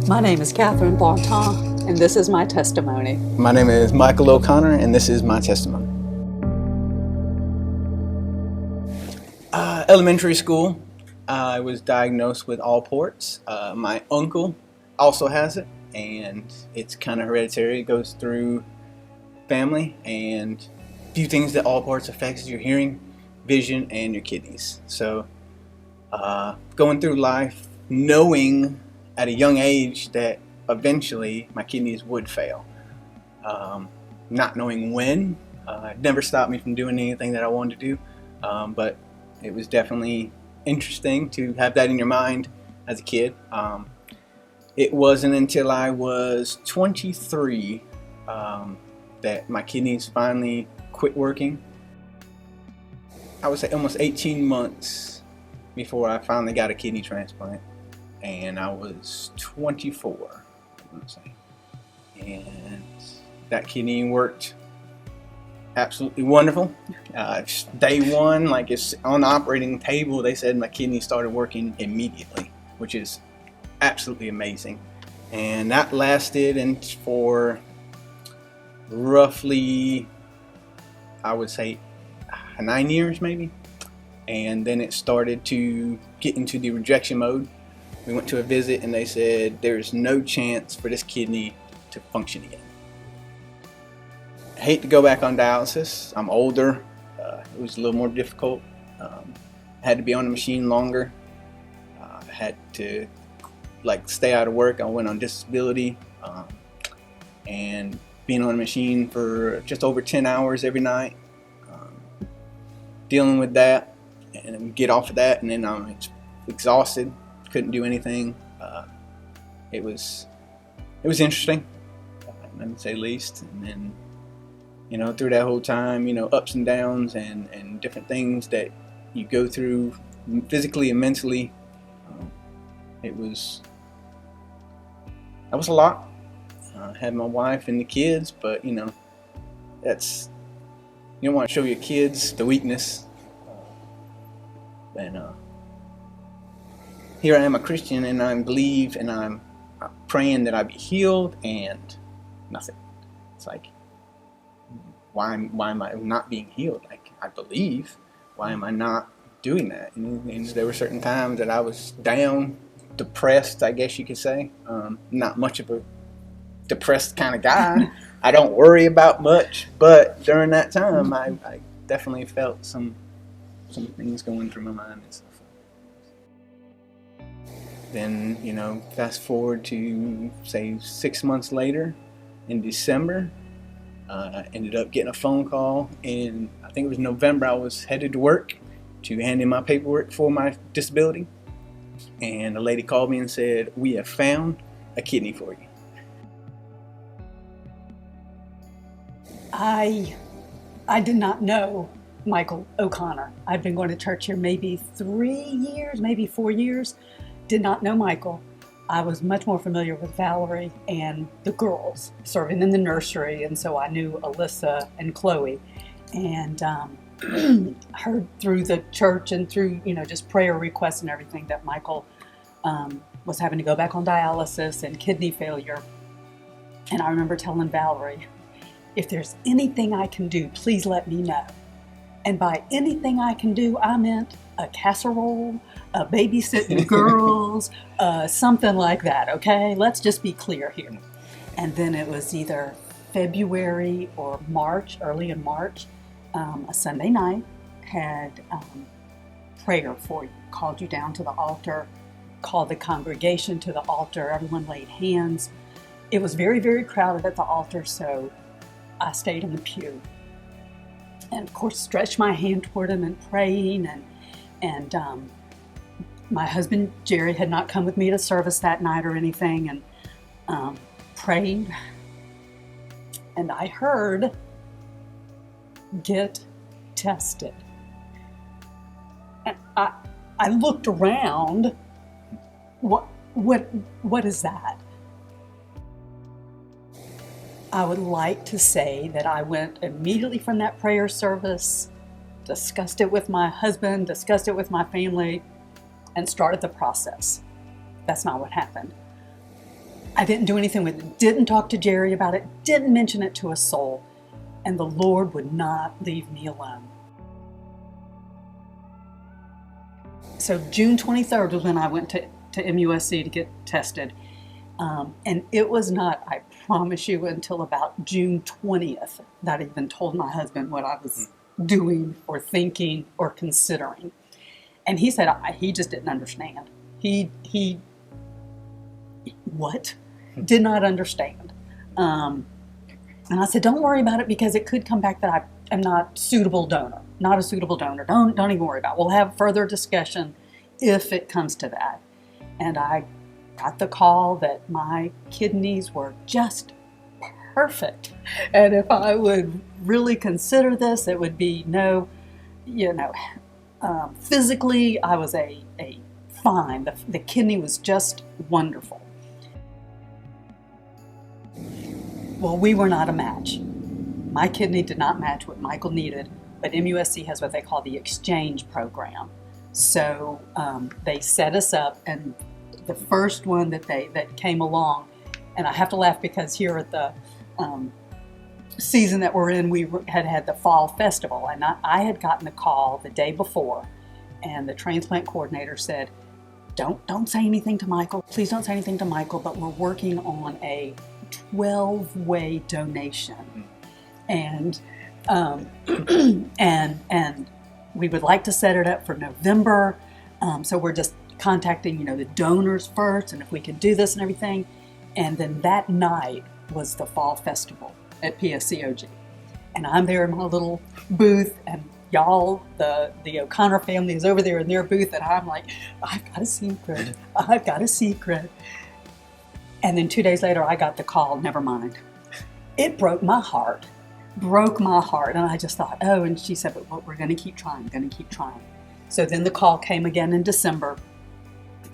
My name is Katherine, and this is my testimony. My name is Michael O'Connor, and this is my testimony. Elementary school, I was diagnosed with Allports. My uncle also has it, and it's kind of hereditary. It goes through family, and a few things that Allports affects is your hearing, vision, and your kidneys. So going through life knowing at a young age that eventually my kidneys would fail. Not knowing when, it never stopped me from doing anything that I wanted to do, but it was definitely interesting to have that in your mind as a kid. It wasn't until I was 23 that my kidneys finally quit working. I would say almost 18 months before I finally got a kidney transplant. And I was 24, I want to say. And that kidney worked absolutely wonderful. Day one, like it's on the operating table, they said my kidney started working immediately, which is absolutely amazing. And that lasted for roughly, I would say, 9 years maybe. And then it started to get into the rejection mode. We went to a visit and they said there's no chance for this kidney to function again. I hate to go back on dialysis. I'm older. It was a little more difficult. I had to be on the machine longer. I had to stay out of work. I went on disability, and being on the machine for just over 10 hours every night, dealing with that, and get off of that, and then I'm exhausted. Couldn't do anything. It was interesting, let me say least. And then, through that whole time, ups and downs and different things that you go through physically and mentally. That was a lot. I had my wife and the kids, but that's, you don't want to show your kids the weakness. And here I am, a Christian, and I believe, and I'm praying that I be healed, and nothing. It's like, why am I not being healed? Like, I believe. Why am I not doing that? And there were certain times that I was down, depressed, I guess you could say. Not much of a depressed kind of guy. I don't worry about much, but during that time, I definitely felt some things going through my mind and stuff. Then, fast forward to, say, 6 months later, in December, I ended up getting a phone call in, I think it was November. I was headed to work to hand in my paperwork for my disability. And a lady called me and said, "We have found a kidney for you." I did not know Michael O'Connor. I'd been going to church here maybe 3 years, maybe 4 years. Did not know Michael. I was much more familiar with Valerie and the girls serving in the nursery, and so I knew Alyssa and Chloe, and heard through the church and through just prayer requests and everything that Michael was having to go back on dialysis and kidney failure. And I remember telling Valerie, if there's anything I can do, please let me know. And by anything I can do, I meant a casserole, a babysitting girls, something like that, okay? Let's just be clear here. And then it was either February or March, early in March, a Sunday night, had prayer for you, called you down to the altar, called the congregation to the altar, everyone laid hands. It was very, very crowded at the altar, so I stayed in the pew. And of course, stretched my hand toward him and praying, and my husband Jerry had not come with me to service that night or anything, and prayed. And I heard, "Get tested." And I looked around. What is that? I would like to say that I went immediately from that prayer service, discussed it with my husband, discussed it with my family, and started the process. That's not what happened. I didn't do anything with it, didn't talk to Jerry about it, didn't mention it to a soul, and the Lord would not leave me alone. So June 23rd was when I went to MUSC to get tested. And it was not, I promise you, until about June 20th that I even told my husband what I was doing or thinking or considering. And he said he just didn't understand. He did not understand. And I said, don't worry about it, because it could come back that I am not a suitable donor. Don't even worry about it. We'll have further discussion if it comes to that. And I got the call that my kidneys were just perfect. And if I would really consider this, it would be physically I was a fine. The kidney was just wonderful. Well, we were not a match. My kidney did not match what Michael needed, but MUSC has what they call the exchange program. So they set us up, and the first one that came along, and I have to laugh because here at the season that we're in, we had the fall festival, and I had gotten a call the day before, and the transplant coordinator said, don't say anything to Michael. Please don't say anything to Michael, but we're working on a 12-way donation. And and we would like to set it up for November. So we're just contacting, the donors first, and if we can do this and everything. And then that night was the fall festival at PSCOG. And I'm there in my little booth, and y'all, the O'Connor family is over there in their booth, and I'm like, I've got a secret. And then 2 days later, I got the call, never mind. It broke my heart. And I just thought, oh, and she said, but we're going to keep trying. So then the call came again in December,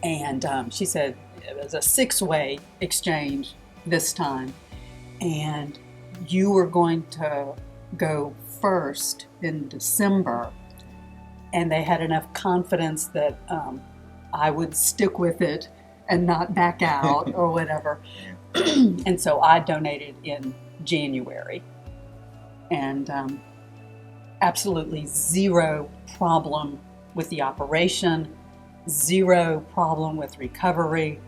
and she said it was a 6-way exchange this time, and you were going to go first in December, and they had enough confidence that I would stick with it and not back out or whatever. And so I donated in January. And absolutely zero problem with the operation, zero problem with recovery.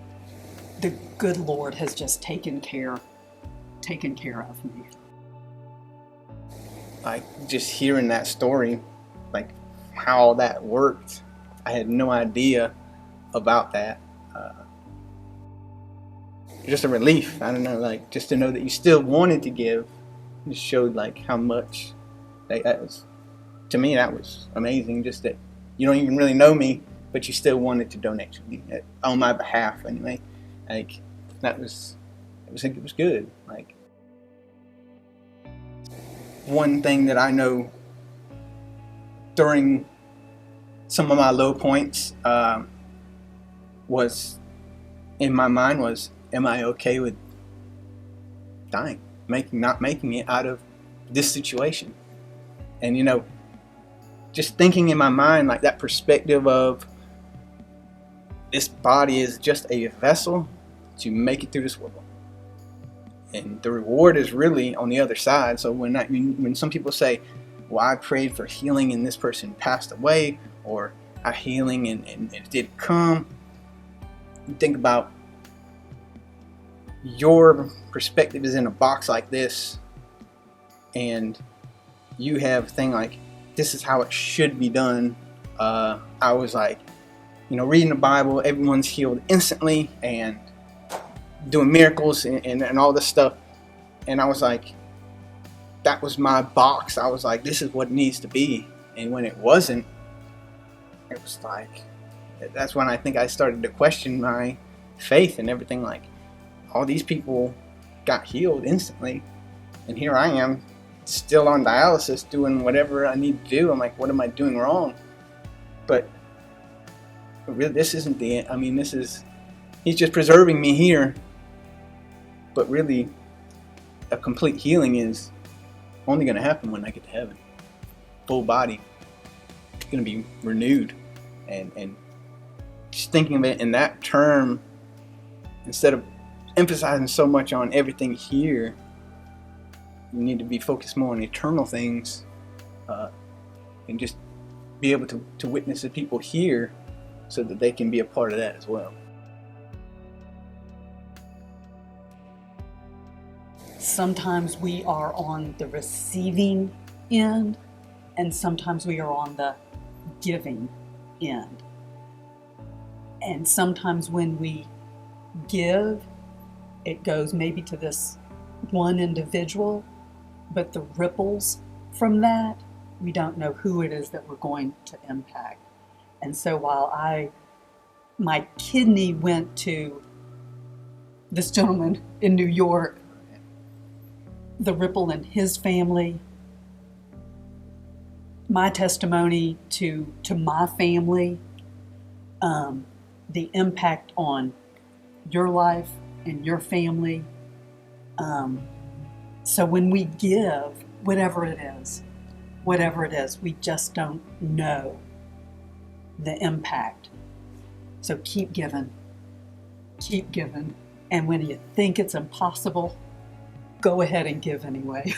The good Lord has just taken care of me. Like, just hearing that story, like how that worked, I had no idea about that. Just a relief. I don't know, like, just to know that you still wanted to give. It showed like how much that was, to me, that was amazing. Just that you don't even really know me, but you still wanted to donate to me on my behalf anyway. Like, it was good. Like, one thing that I know during some of my low points was in my mind was, am I okay with dying? Not making it out of this situation. And just thinking in my mind, like, that perspective of this body is just a vessel to make it through this world, and the reward is really on the other side. So when some people say, well, I prayed for healing and this person passed away, or I healing and it didn't come, you think about your perspective is in a box like this, and you have a thing like, this is how it should be done. I was like, reading the Bible, everyone's healed instantly and doing miracles and all this stuff. And I was like, that was my box. I was like, this is what it needs to be. And when it wasn't, it was like, that's when I think I started to question my faith and everything. Like, all these people got healed instantly, and here I am still on dialysis doing whatever I need to do. I'm like, what am I doing wrong? But really, this isn't the end. I mean, he's just preserving me here. But really, a complete healing is only going to happen when I get to heaven. Full body. It's going to be renewed. And just thinking of it in that term, instead of emphasizing so much on everything here. You need to be focused more on eternal things, and just be able to witness the people here so that they can be a part of that as well. Sometimes we are on the receiving end, and sometimes we are on the giving end. And sometimes when we give, it goes maybe to this one individual, but the ripples from that, we don't know who it is that we're going to impact. And so while my kidney went to this gentleman in New York, the ripple in his family, my testimony to my family, the impact on your life and your family. So when we give, whatever it is, we just don't know the impact. So keep giving. And when you think it's impossible, go ahead and give anyway.